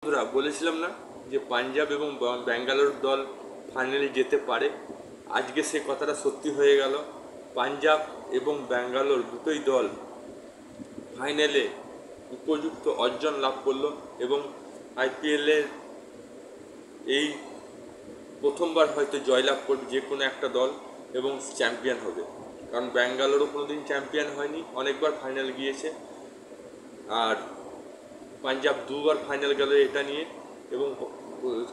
বন্ধুরা বলেছিলাম না যে পাঞ্জাব এবং ব্যাঙ্গালোর দল ফাইনালে যেতে পারে, আজকে সে কথাটা সত্যি হয়ে গেল। পাঞ্জাব এবং ব্যাঙ্গালোর দুটোই দল ফাইনালে উপযুক্ত অর্জন লাভ করলো এবং আইপিএলের এই প্রথমবার হয়তো জয়লাভ করবে যে কোনো একটা দল এবং চ্যাম্পিয়ন হবে। কারণ ব্যাঙ্গালোরও কোনো দিন চ্যাম্পিয়ন হয়নি, অনেকবার ফাইনাল গিয়েছে, আর পাঞ্জাব দুবার ফাইনাল গেল এটা নিয়ে, এবং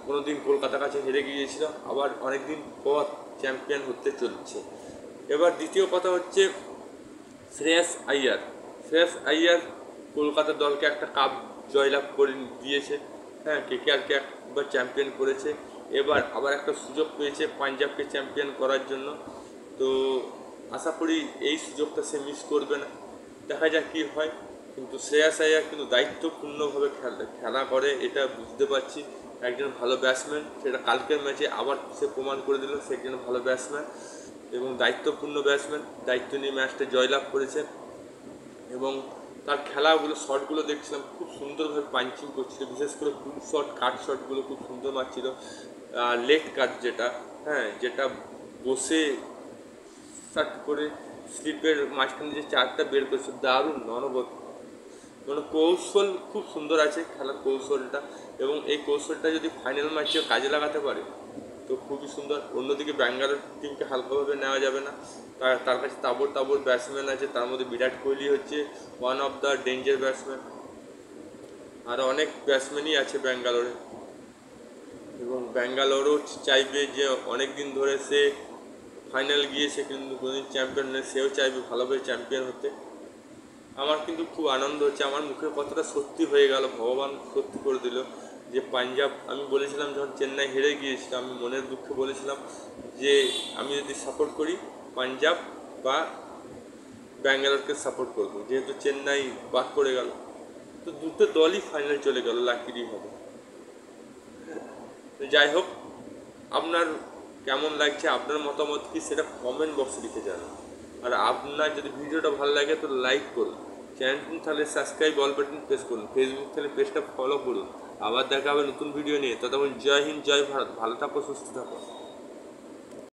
কোনো দিন কলকাতার কাছে হেরে গিয়েছিল, আবার অনেক দিন পর চ্যাম্পিয়ন হতে চলছে। এবার দ্বিতীয় কথা হচ্ছে শ্রেয়াস আইয়ার কলকাতার দলকে একটা কাপ জয়লাভ করে দিয়েছে, হ্যাঁ, কেকেআরকে একবার চ্যাম্পিয়ন করেছে, এবার আবার একটা সুযোগ পেয়েছে পাঞ্জাবকে চ্যাম্পিয়ন করার জন্য। তো আশা করি এই সুযোগটা সে মিস করবে না, দেখা যাক কী হয়। কিন্তু শ্রেয়াস আইয়ার কিন্তু দায়িত্বপূর্ণভাবে খেলা করে, এটা বুঝতে পারছি। একজন ভালো ব্যাটসম্যান, সেটা কালকের ম্যাচে আবার সে প্রমাণ করে দিল সে একজন ভালো ব্যাটসম্যান এবং দায়িত্বপূর্ণ ব্যাটসম্যান, দায়িত্ব নিয়ে ম্যাচটা জয়লাভ করেছে। এবং তার খেলাগুলো শটগুলো দেখছিলাম, খুব সুন্দরভাবে পাঞ্চিং করছিল, বিশেষ করে পুল শট কাট শটগুলো খুব সুন্দর মারছিল। লেগ কাট যেটা, হ্যাঁ, যেটা বসে শাট করে স্লিপের মাঝখানে যে চারটা বের করেছে, দারুণ অনবদ্য, মানে কৌশল খুব সুন্দর আছে খেলার কৌশলটা, এবং এই কৌশলটা যদি ফাইনাল ম্যাচে কাজে লাগাতে পারে তো খুবই সুন্দর। অন্যদিকে ব্যাঙ্গালোর টিমকে হালকাভাবে নেওয়া যাবে না, তার কাছে তাবড় ব্যাটসম্যান আছে, তার মধ্যে বিরাট কোহলি হচ্ছে one of the danger batsman, আর অনেক ব্যাটসম্যানই আছে ব্যাঙ্গালোরে। এবং ব্যাঙ্গালোরও চাইবে যে অনেক দিন ধরে সে ফাইনাল গিয়েছে কিন্তু কোনোদিন চ্যাম্পিয়ন নেই, সেও চাইবে ভালোভাবে চ্যাম্পিয়ন হতে। আমার কিন্তু খুব আনন্দ হচ্ছে, আমার মুখের কথাটা সত্যি হয়ে গেল, ভগবান সত্যি করে দিল যে পাঞ্জাব, আমি বলেছিলাম যখন চেন্নাই হেরে গিয়েছিলাম, আমি মনের দুঃখে বলেছিলাম যে আমি যদি সাপোর্ট করি পাঞ্জাব বা ব্যাঙ্গালোরকে সাপোর্ট করবো, যেহেতু চেন্নাই বাদ পড়ে গেল, তো দুটো দলই ফাইনাল চলে গেল লাকিরই হবে। তো যাই হোক, আপনার কেমন লাগছে, আপনার মতামত কি সেটা কমেন্ট বক্সে লিখে জানান। আর আপনার যদি ভিডিওটা ভালো লাগে তো লাইক করুন, চ্যানেলটি তাহলে সাবস্ক্রাইব অল বাটন প্রেস করুন, ফেসবুক থেকে পেজটা ফলো করুন। আবার দেখা হবে নতুন ভিডিও নিয়ে, ততক্ষণ জয় হিন্দ, জয় ভারত, ভালো থাকো, সুস্থ থাকো।